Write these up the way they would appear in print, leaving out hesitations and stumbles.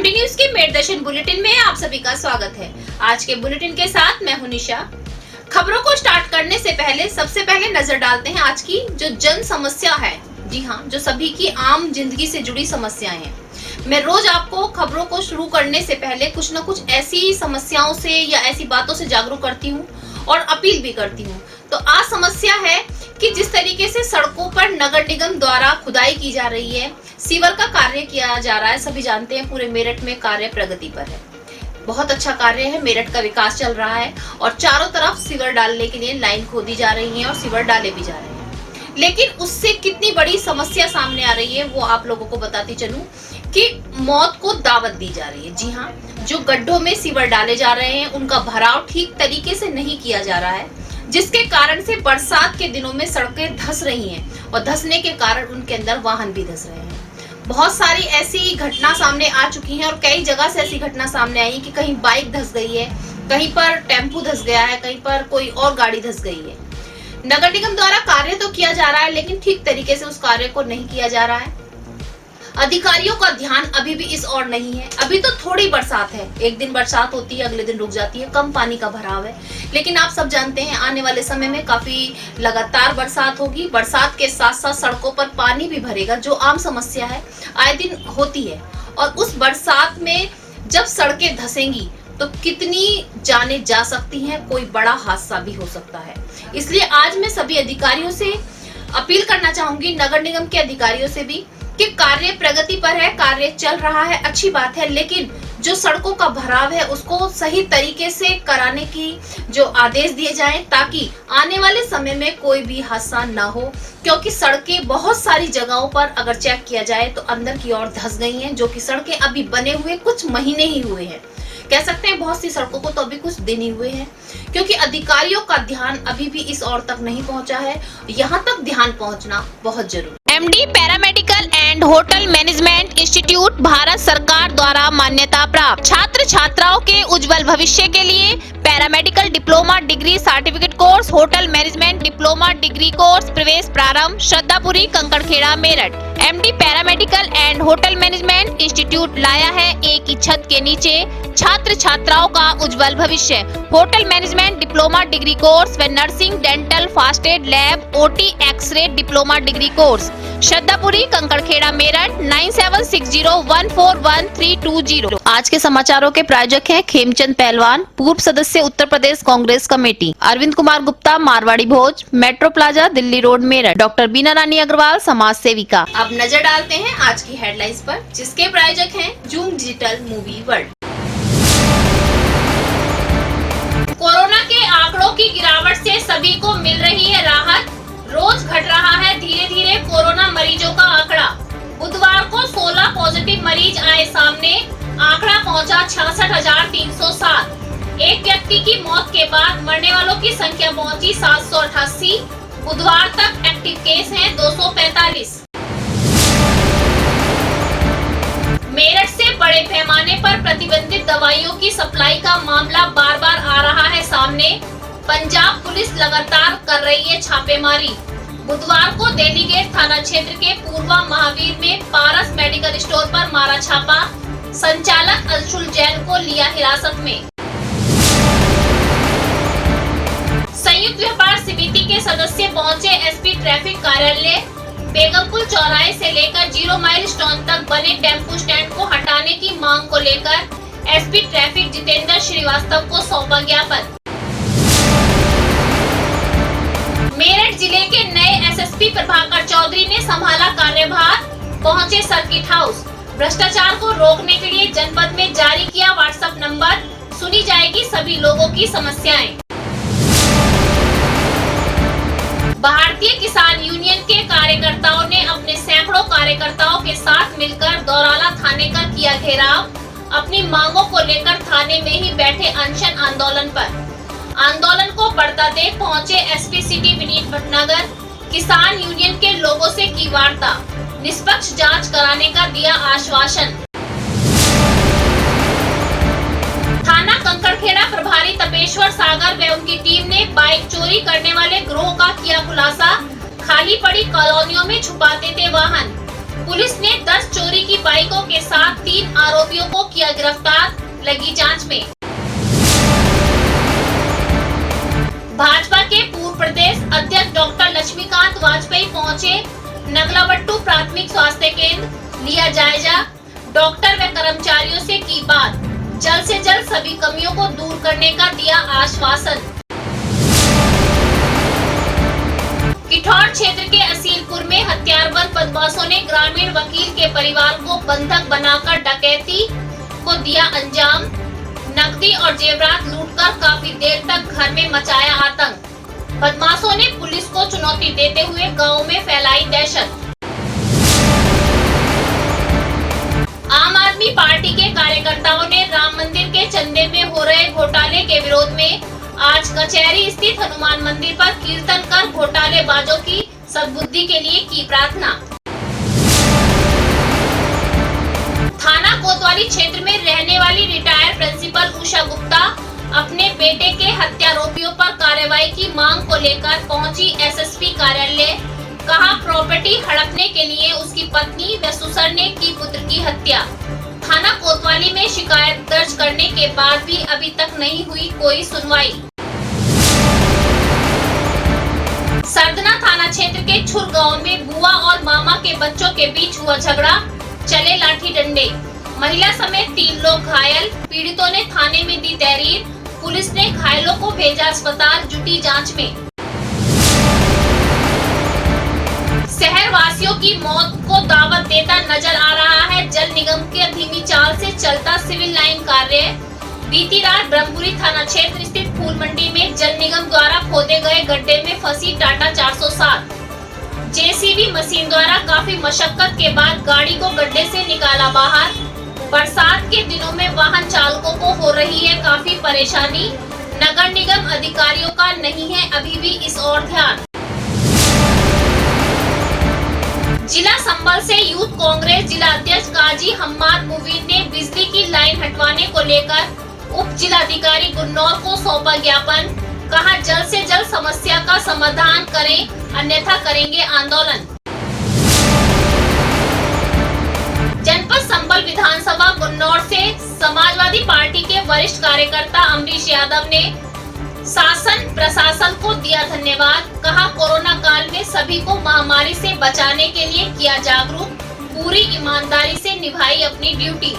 MD news के मेरदर्शन bulletin में आप सभी का स्वागत है। आज के बुलेटिन के साथ मैं हूं निशा। खबरों को स्टार्ट करने से पहले सबसे पहले नजर डालते हैं आज की जो जन समस्या है। जी हाँ, जो सभी की आम जिंदगी से जुड़ी समस्याएं हैं। मैं रोज आपको खबरों को शुरू करने से पहले कुछ न कुछ ऐसी समस्याओं से या ऐसी बातों से जागरूक करती हूँ और अपील भी करती हूँ। तो आज समस्या है कि जिस तरीके से सड़कों पर नगर निगम द्वारा खुदाई की जा रही है, सीवर का कार्य किया जा रहा है। सभी जानते हैं पूरे मेरठ में कार्य प्रगति पर है। बहुत अच्छा कार्य है, मेरठ का विकास चल रहा है और चारों तरफ सीवर डालने के लिए लाइन खोदी जा रही है और सीवर डाले भी जा रहे हैं। लेकिन उससे कितनी बड़ी समस्या सामने आ रही है वो आप लोगों को बताती चलूं कि मौत को दावत दी जा रही है। जी हाँ, जो गड्ढों में सीवर डाले जा रहे हैं उनका भराव ठीक तरीके से नहीं किया जा रहा है, जिसके कारण से बरसात के दिनों में सड़कें धंस रही हैं और धंसने के कारण उनके अंदर वाहन भी धंस रहे हैं। बहुत सारी ऐसी घटना सामने आ चुकी हैं और कई जगह से ऐसी घटना सामने आई कि कहीं बाइक धंस गई है, कहीं पर टेम्पू धंस गया है, कहीं पर कोई और गाड़ी धंस गई है। नगर निगम द्वारा कार्य तो किया जा रहा है लेकिन ठीक तरीके से उस कार्य को नहीं किया जा रहा है। अधिकारियों का ध्यान अभी भी इस ओर नहीं है। अभी तो थोड़ी बरसात है, एक दिन बरसात होती है, अगले दिन रुक जाती है, कम पानी का भराव है। लेकिन आप सब जानते हैं आने वाले समय में काफी लगातार बरसात होगी। बरसात के साथ साथ सड़कों पर पानी भी भरेगा, जो आम समस्या है, आए दिन होती है। और उस बरसात में जब सड़कें धंसेंगी तो कितनी जानें जा सकती हैं, कोई बड़ा हादसा भी हो सकता है। इसलिए आज मैं सभी अधिकारियों से अपील करना चाहूंगी, नगर निगम के अधिकारियों से भी, कि कार्य प्रगति पर है, कार्य चल रहा है, अच्छी बात है, लेकिन जो सड़कों का भराव है उसको सही तरीके से कराने की जो आदेश दिए जाएं, ताकि आने वाले समय में कोई भी हादसा ना हो। क्योंकि सड़कें बहुत सारी जगहों पर अगर चेक किया जाए तो अंदर की ओर धंस गई हैं, जो कि सड़कें अभी बने हुए कुछ महीने ही हुए हैं। कह सकते हैं बहुत सी सड़कों को तो अभी कुछ दिन ही हुए हैं, क्योंकि अधिकारियों का ध्यान अभी भी इस ओर तक नहीं पहुंचा है। यहाँ तक ध्यान पहुंचना बहुत जरूरी। MD paramedical and hotel management institute Bharat सरकार द्वारा मान्यता प्राप्त। छात्र छात्राओं के उज्जवल भविष्य के लिए paramedical diploma degree certificate course, hotel management diploma degree course प्रवेश प्रारंभ। Shraddhapuri, Kankarkhera, Meerut. MD paramedical and hotel management institute लाया है एक ही छत के नीचे छात्र छात्राओं का उज्जवल भविष्य। Hotel management diploma degree course व nursing, dental, first aid, lab, OT, X-ray diploma degree course. Shraddhapuri, Kankarkhera, Meerut. 9760141320। आज के समाचारों के प्रायोजक हैं खेमचंद पहलवान, पूर्व सदस्य Uttar Pradesh Congress committee. Arvind Kumar Gupta, Marwari Bhoj, metro plaza, Delhi road, Meerut. Doctor Beena Rani Agarwal, समाज सेविका। अब नजर डालते हैं आज की हेडलाइंस पर, जिसके प्रायोजक हैं zoom digital movie world. Corona के आंकड़ों की गिरावट से सभी को मिल रही है राहत। रोज घट रहा है धीरे धीरे कोरोना मरीजों का आंकड़ा। बुधवार को 16 पॉजिटिव मरीज आए सामने, आंकड़ा पहुंचा 66,307। एक व्यक्ति की मौत के बाद मरने वालों की संख्या पहुंची 788। बुधवार तक एक्टिव केस हैं 245। मेरठ से बड़े पैमाने पर प्रतिबंधित दवाइयों की सप्लाई का मामला बार बार आ रहा है सामने। पंजाब पुलिस लगातार कर रही है छापेमारी। बुधवार को दिल्ली गेट थाना क्षेत्र के पूर्वा महावीर में पारस मेडिकल स्टोर पर मारा छापा। संचालक अंशुल जैन को लिया हिरासत में। संयुक्त व्यापार समिति के सदस्य पहुंचे एसपी ट्रैफिक कार्यालय। बेगमपुर चौराहे से लेकर 0 माइल स्टोन तक बने टेम्पो स्टैंड को हटाने की मांग को लेकर एसपी ट्रैफिक जितेंद्र श्रीवास्तव को सौंपा ज्ञापन। मेरठ जिले के नए एसएसपी प्रभाकर चौधरी ने संभाला कार्यभार, पहुंचे सर्किट हाउस। भ्रष्टाचार को रोकने के लिए जनपद में जारी किया व्हाट्सएप नंबर, सुनी जाएगी सभी लोगों की समस्याएं। भारतीय किसान यूनियन के कार्यकर्ताओं ने अपने सैकड़ों कार्यकर्ताओं के साथ मिलकर दौराला थाने का किया घेराव। अपनी मांगों को लेकर थाने में ही बैठे अनशन आंदोलन पर। आंदोलन को बढ़ता देख पहुंचे एसपी सिटी विनीत भटनागर। किसान यूनियन के लोगों से की वार्ता, निष्पक्ष जांच कराने का दिया आश्वासन। थाना कंकड़खेड़ा प्रभारी तपेश्वर सागर व उनकी टीम ने बाइक चोरी करने वाले गिरोह का किया खुलासा। खाली पड़ी कॉलोनियों में छुपाते थे वाहन। पुलिस ने 10 चोरी की बाइकों के साथ 3 आरोपियों को किया गिरफ्तार, लगी जांच में। भाजपा के पूर्व प्रदेश अध्यक्ष डॉक्टर लक्ष्मीकांत वाजपेयी पहुंचे नगलाबट्टू प्राथमिक स्वास्थ्य केंद्र, लिया जायजा। डॉक्टर व कर्मचारियों से की बात, जल्द से जल्द सभी कमियों को दूर करने का दिया आश्वासन। किठौर क्षेत्र के असीलपुर में हथियारबंद बदमाशों ने ग्रामीण वकील के परिवार को बंधक बनाकर डकैती को दिया अंजाम। नकदी और जेवरात लूटकर काफी देर तक घर में मचाया आतंक। बदमाशों ने पुलिस को चुनौती देते हुए गांव में फैलाई दहशत। आम आदमी पार्टी के कार्यकर्ताओं ने राम मंदिर के चंदे में हो रहे घोटाले के विरोध में आज कचहरी स्थित हनुमान मंदिर पर कीर्तन कर घोटालेबाजों की सद्बुद्धि के लिए की प्रार्थना। थाना कोतवाली क्षेत्र में रहने वाली रिटायर्ड प्रिंसिपल उषा गुप्ता अपने बेटे के हत्यारोपियों पर कार्रवाई की मांग को लेकर पहुंची एसएसपी कार्यालय। कहा, प्रॉपर्टी हड़पने के लिए उसकी पत्नी व ससुर ने की पुत्र की हत्या। थाना कोतवाली में शिकायत दर्ज करने के बाद भी अभी तक नहीं हुई कोई सुनवाई। सरदना थाना क्षेत्र के छुर गांव में बुआ और मामा के बच्चों के बीच हुआ झगड़ा, चले लाठी डंडे। महिला समेत 3 लोग घायल, पीड़ितों ने थाने में दी तहरीर। पुलिस ने घायलों को भेजा अस्पताल, जुटी जांच में। शहर वासियों की मौत को दावत देता नजर आ रहा है जल निगम के धीमी चाल से चलता सिविल लाइन कार्य। बीती रात ब्रह्मपुरी थाना क्षेत्र स्थित फूल मंडी में जल निगम द्वारा खोदे गए गड्ढे में फंसी टाटा 407 जेसीबी मशीन द्वारा काफी मशक्कत के बाद गाड़ी को गड्ढे से निकाला बाहर। बरसात के दिनों में वाहन चालकों को हो रही है काफी परेशानी। नगर निगम अधिकारियों का नहीं है अभी भी इस ओर ध्यान। जिला संबल से यूथ कांग्रेस जिला अध्यक्ष काजी हम्माद मुबीन ने बिजली की लाइन हटवाने को लेकर उप जिलाधिकारी गुन्नौर को सौंपा ज्ञापन। कहा, जल्द से जल्द समस्या का समाधान करें, अन्यथा करेंगे आंदोलन। जनपद संबल विधानसभा गुन्नौर से समाजवादी पार्टी के वरिष्ठ कार्यकर्ता अमरीश यादव ने शासन प्रशासन को दिया धन्यवाद। कहा, कोरोना काल में सभी को महामारी से बचाने के लिए किया जागरूक, पूरी ईमानदारी से निभाई अपनी ड्यूटी।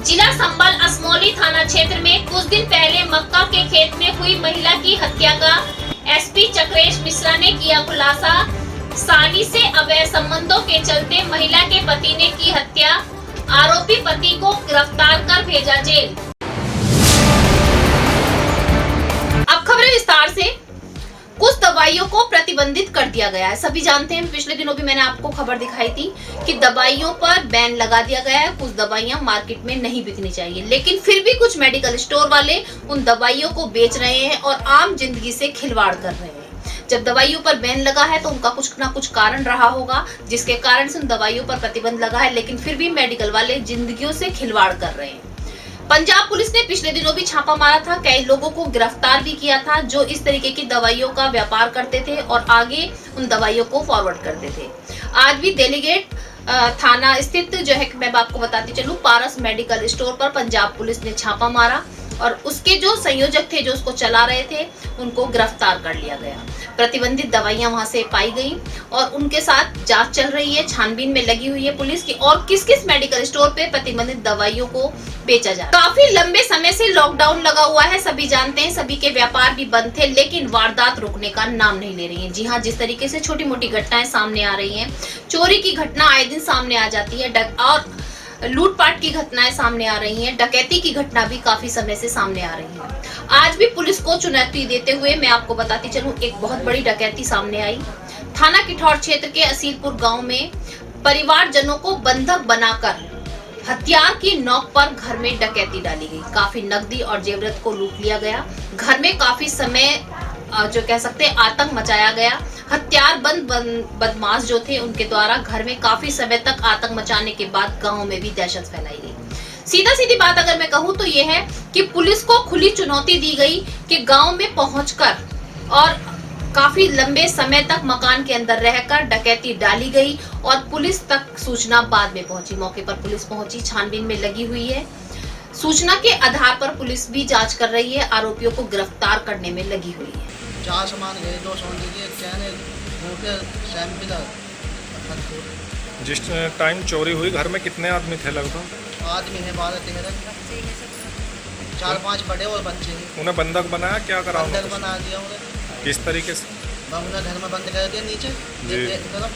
जिला संबल असमौली थाना क्षेत्र में कुछ दिन पहले मक्का के खेत में हुई महिला की हत्या का एसपी चक्रेश मिश्रा ने किया खुलासा। साली से अवैध संबंधों के चलते महिला के पति ने की हत्या, आरोपी पति को गिरफ्तार कर भेजा जेल। अब खबरें विस्तार से। कुछ दवाइयों को प्रतिबंधित कर दिया गया है। सभी जानते हैं, पिछले दिनों भी मैंने आपको खबर दिखाई थी कि दवाइयों पर बैन लगा दिया गया है। कुछ दवाइयां मार्केट में नहीं बिकनी चाहिए, लेकिन फिर भी कुछ मेडिकल स्टोर वाले उन दवाइयों को बेच रहे हैं और आम जिंदगी से खिलवाड़ कर रहे हैं। जब दवाइयों पर बैन लगा है तो उनका कुछ ना कुछ कारण रहा होगा, जिसके कारण से उन दवाइयों पर प्रतिबंध लगा है, लेकिन फिर भी मेडिकल वाले जिंदगियों से खिलवाड़ कर रहे हैं। पंजाब पुलिस ने पिछले दिनों भी छापा मारा था, कई लोगों को गिरफ्तार भी किया था जो इस तरीके की दवाइयों का व्यापार करते थे और आगे उन दवाइयों को फॉरवर्ड करते थे। आज भी डेलीगेट थाना स्थित जो है, मैं आपको बताती चलूं, पारस मेडिकल स्टोर पर पंजाब पुलिस ने छापा मारा और उसके जो संयोजक थे, जो उसको चला रहे थे, उनको गिरफ्तार कर लिया गया। प्रतिबंधित दवाइयां वहां से पाई गई और उनके साथ जांच चल रही है, छानबीन में लगी हुई है पुलिस की और किस किस मेडिकल स्टोर पे प्रतिबंधित दवाइयों को बेचा जा रहा है। काफी लंबे समय से लॉकडाउन लगा हुआ है, सभी जानते हैं, सभी के व्यापार भी बंद थे, लेकिन वारदात रुकने का नाम नहीं ले रही है। जी हाँ, जिस तरीके से छोटी मोटी घटनाएं सामने आ रही हैं, चोरी की घटना आए दिन सामने आ जाती है और लूटपाट की घटनाएं सामने आ रही हैं, डकैती की घटना भी काफी समय से सामने आ रही है। आज भी पुलिस को चुनौती देते हुए मैं आपको बताती चलूं, एक बहुत बड़ी डकैती सामने आई। थाना किठौर क्षेत्र के असीलपुर गांव में परिवारजनों को बंधक बनाकर हथियार की नोक पर घर में डकैती डाली गई। काफी नकदी और जेवरात को लूट लिया गया। घर में काफी समय जो कह सकते हैं आतंक मचाया गया। हथियार बंद बदमाश जो थे उनके द्वारा घर में काफी समय तक आतंक मचाने के बाद गांव में भी दहशत फैलाई गई। सीधा सीधी बात अगर मैं कहूँ तो ये है कि पुलिस को खुली चुनौती दी गई कि गांव में पहुंचकर और काफी लंबे समय तक मकान के अंदर रहकर डकैती डाली गई और पुलिस तक सूचना बाद में पहुंची। मौके पर पुलिस पहुंची, छानबीन में लगी हुई है। सूचना के आधार पर पुलिस भी जांच कर रही है, आरोपियों को गिरफ्तार करने में लगी हुई है। 4 सामान गए, 2 सोने के चैन, मोटे सैंपल। जिस टाइम चोरी हुई घर में कितने आदमी थे लगभग? आदमी है 12-13, 4-5 बड़े और बच्चे हैं। उन्हें बंधक बनाया, क्या करा? बंधक बना दिया उन्हें। किस तरीके से? उन्हें घर में बंद कर दिया नीचे तरफ।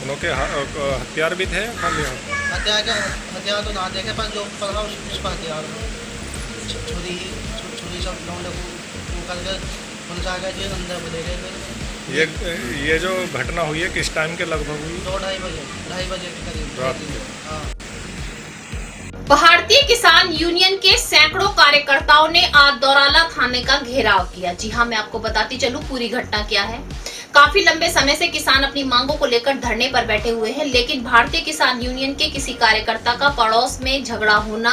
उनके हथियार भी थे? हथियार तो ना देखे, पर जो पड़ा उस पर हथियार छुरी सब वो करके पुलिस आ गई, अंदर ले गए। ये जो घटना हुई है किस टाइम के लगभग हुई? 2-2:30 बजे के करीब रात में। हाँ। भारतीय किसान यूनियन के सैकड़ों कार्यकर्ताओं ने आज दौराला थाने का घेराव किया। जी हां, मैं आपको बताती चलूं पूरी घटना क्या है। काफी लंबे समय से किसान अपनी मांगों को लेकर धरने पर बैठे हुए हैं, लेकिन भारतीय किसान यूनियन के किसी कार्यकर्ता का पड़ोस में झगड़ा होना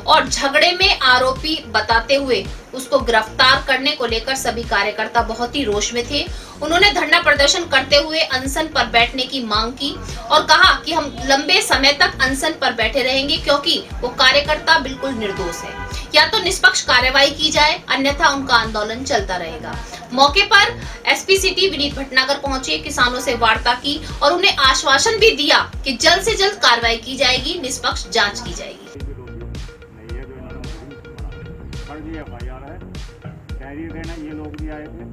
और झगड़े में आरोपी बताते हुए उसको गिरफ्तार करने को लेकर सभी कार्यकर्ता बहुत ही रोष में थे। उन्होंने धरना प्रदर्शन करते हुए अनशन पर बैठने की मांग की और कहा कि हम लंबे समय तक अनशन पर बैठे रहेंगे क्योंकि वो कार्यकर्ता बिल्कुल निर्दोष है। या तो निष्पक्ष कार्रवाई की जाए, अन्यथा उनका आंदोलन चलता रहेगा। मौके पर एसपी सिटी विनीत भटनागर पहुंचे, किसानों से वार्ता की और उन्हें आश्वासन भी दिया कि जल्द से जल्द कार्रवाई की जाएगी, निष्पक्ष जांच की जाएगी। FIR है, डायरी देना, ये लोग भी आए थे,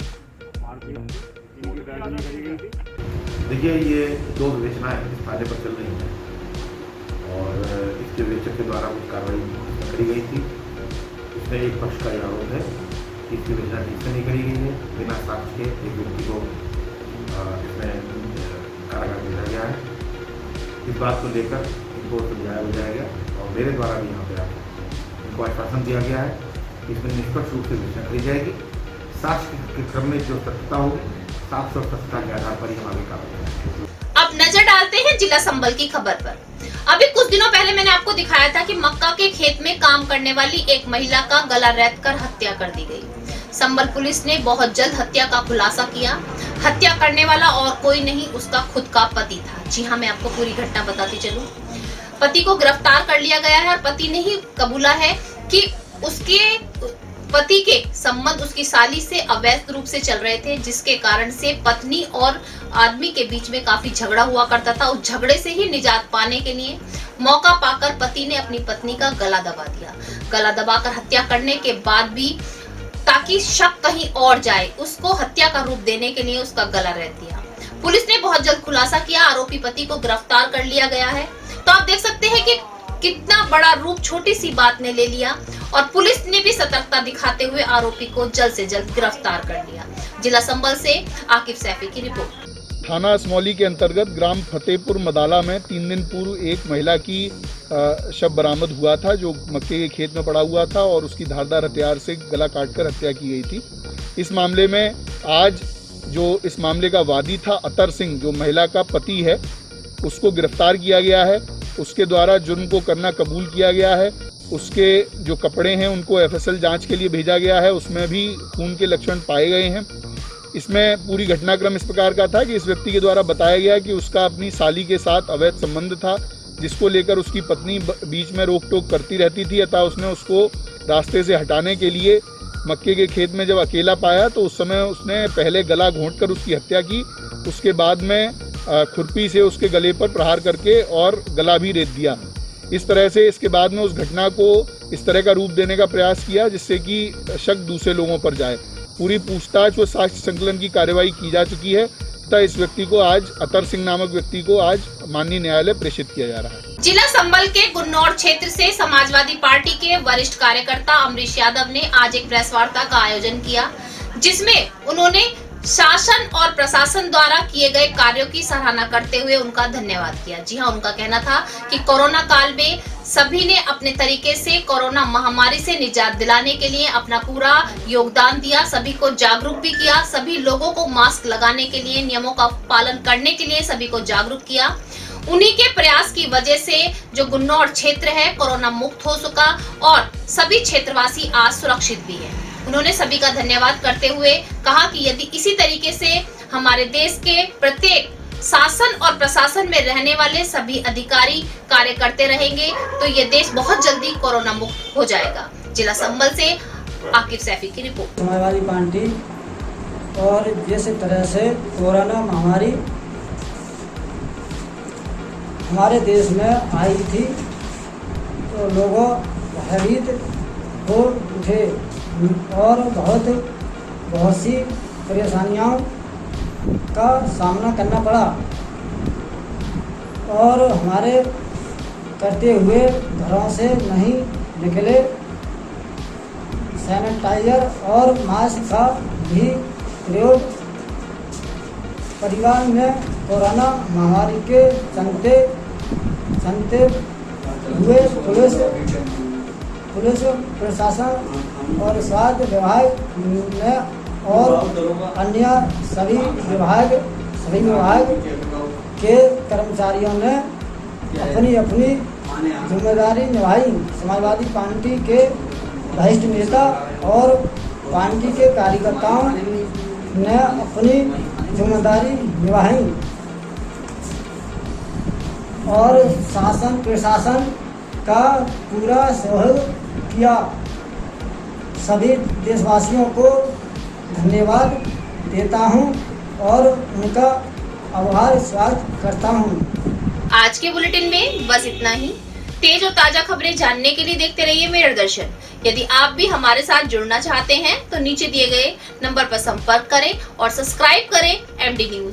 इनकी दर्ज नहीं करी गई थी। देखिए, ये 2 विवेचनाएं इस थाने पर चल रही हैं और इसके विवेचक के द्वारा कुछ कार्रवाई करी गई थी। इसमें एक पक्ष का यह आरोप है कि इसकी विवेचना ठीक से नहीं करी गई है, बिना साक्ष्य के एक व्यक्ति को इसमें कारागार भेजा गया है। इस बात को लेकर इनको समझाया जाएगा और मेरे द्वारा भी यहाँ पर इनको आश्वासन दिया गया है इसमें निष्पक्ष रूप से विवेचना करी जाएगी। साक्ष्य के क्रम में जो सत्यता होगी, साक्ष्य और सत्यता के आधार पर ही हम आगे कार्रवाई करेंगे। अब नजर डालते हैं जिला संबल की खबर पर। अभी कुछ दिनों पहले मैंने आपको दिखाया था कि मक्का के खेत में काम करने वाली एक महिला का गला रेतकर हत्या कर दी गई। संबल पुलिस ने बहुत जल्द हत्या का खुलासा किया। हत्या करने वाला और कोई नहीं, उसका खुद का पति था। जी हाँ, मैं आपको पूरी घटना बताती चलूं। पति को गिरफ्तार कर लिया गया है और पति ने ही कबूला है कि उसके पति के संबंध उसकी साली से अवैध रूप से चल रहे थे, जिसके कारण से पत्नी और आदमी के बीच में काफी झगड़ा हुआ करता था। उस झगड़े से ही निजात पाने के लिए मौका पाकर पति ने अपनी पत्नी का गला दबा दिया। गला दबाकर हत्या करने के बाद भी ताकि शक कहीं और जाए, उसको हत्या का रूप देने के लिए उसका गला रेत दिया। पुलिस ने बहुत जल्द खुलासा किया, आरोपी पति को गिरफ्तार कर लिया गया है। तो आप देख सकते हैं कि कितना बड़ा रूप छोटी सी बात ने ले लिया और पुलिस ने भी सतर्कता दिखाते हुए आरोपी को जल्द से जल्द गिरफ्तार कर लिया। जिला संबल से आकिब सैफी की रिपोर्ट। थाना असमौली के अंतर्गत ग्राम फतेहपुर मदाला में 3 दिन पूर्व एक महिला की शव बरामद हुआ था, जो मक्के के खेत में पड़ा हुआ था और उसकी धारदार हथियार से गला काटकर हत्या की गई थी। इस मामले में आज जो इस मामले का वादी था अतर सिंह, जो महिला का पति है, उसको गिरफ्तार किया गया है। उसके द्वारा जुर्म को करना कबूल किया गया है। उसके जो कपड़े हैं उनको FSL जांच के लिए भेजा गया है, उसमें भी खून के लक्षण पाए गए हैं। इसमें पूरी घटनाक्रम इस प्रकार का था कि इस व्यक्ति के द्वारा बताया गया कि उसका अपनी साली के साथ अवैध संबंध था, जिसको लेकर उसकी पत्नी बीच में रोक टोक करती रहती थी, अतः उसने उसको रास्ते से हटाने के लिए मक्के के खेत में जब अकेला पाया तो उस समय उसने पहले गला घोंटकर उसकी हत्या की। उसके बाद में खुरपी से उसके गले पर प्रहार करके और गला भी रेत दिया। इस तरह से इसके बाद में उस घटना को इस तरह का रूप देने का प्रयास किया जिससे कि शक दूसरे लोगों पर जाए। पूरी पूछताछ व साक्ष्य संकलन की कार्यवाही की जा चुकी है तथा इस व्यक्ति को आज अतर सिंह नामक व्यक्ति को आज माननीय न्यायालय प्रेषित किया जा रहा है। जिला संबल के गुन्नौर क्षेत्र से समाजवादी पार्टी के वरिष्ठ कार्यकर्ता अमरीश यादव ने आज एक प्रेस वार्ता का आयोजन किया, जिसमें उन्होंने शासन और प्रशासन द्वारा किए गए कार्यों की सराहना करते हुए उनका धन्यवाद किया। जी हाँ, उनका कहना था कि कोरोना काल में सभी ने अपने तरीके से कोरोना महामारी से निजात दिलाने के लिए अपना पूरा योगदान दिया, सभी को जागरूक भी किया, सभी लोगों को मास्क लगाने के लिए, नियमों का पालन करने के लिए सभी को जागरूक किया। उन्हीं के प्रयास की वजह से जो गुन्नौर क्षेत्र है कोरोना मुक्त हो चुका और सभी क्षेत्रवासी आज सुरक्षित भी है। उन्होंने सभी का धन्यवाद करते हुए कहा कि यदि इसी तरीके से हमारे देश के प्रत्येक शासन और प्रशासन में रहने वाले सभी अधिकारी कार्य करते रहेंगे तो ये देश बहुत जल्दी कोरोना मुक्त हो जाएगा। जिला संबल से आकिब सैफी की रिपोर्ट। समाजवादी पार्टी और जिस तरह से कोरोना महामारी हमारे देश में आई थी तो लोगों भयभीत हो उठे और बहुत सी परेशानियों का सामना करना पड़ा और हमारे करते हुए घरों से नहीं निकले, सैनिटाइजर और मास्क का भी प्रयोग, परिवार में कोरोना महामारी के चलते हुए पुलिस प्रशासन और स्वास्थ्य विभाग में और अन्य सभी विभाग के कर्मचारियों ने अपनी जिम्मेदारी निभाई। समाजवादी पार्टी के वरिष्ठ नेता और पार्टी के कार्यकर्ताओं ने अपनी जिम्मेदारी निभाई और शासन प्रशासन का पूरा सहयोग किया। सभी देशवासियों को धन्यवाद देता हूं और उनका आभार व्यक्त करता हूं। आज के बुलेटिन में बस इतना ही। तेज और ताजा खबरें जानने के लिए देखते रहिए मेरठ दर्शन। यदि आप भी हमारे साथ जुड़ना चाहते हैं तो नीचे दिए गए नंबर पर संपर्क करें और सब्सक्राइब करें MD न्यूज।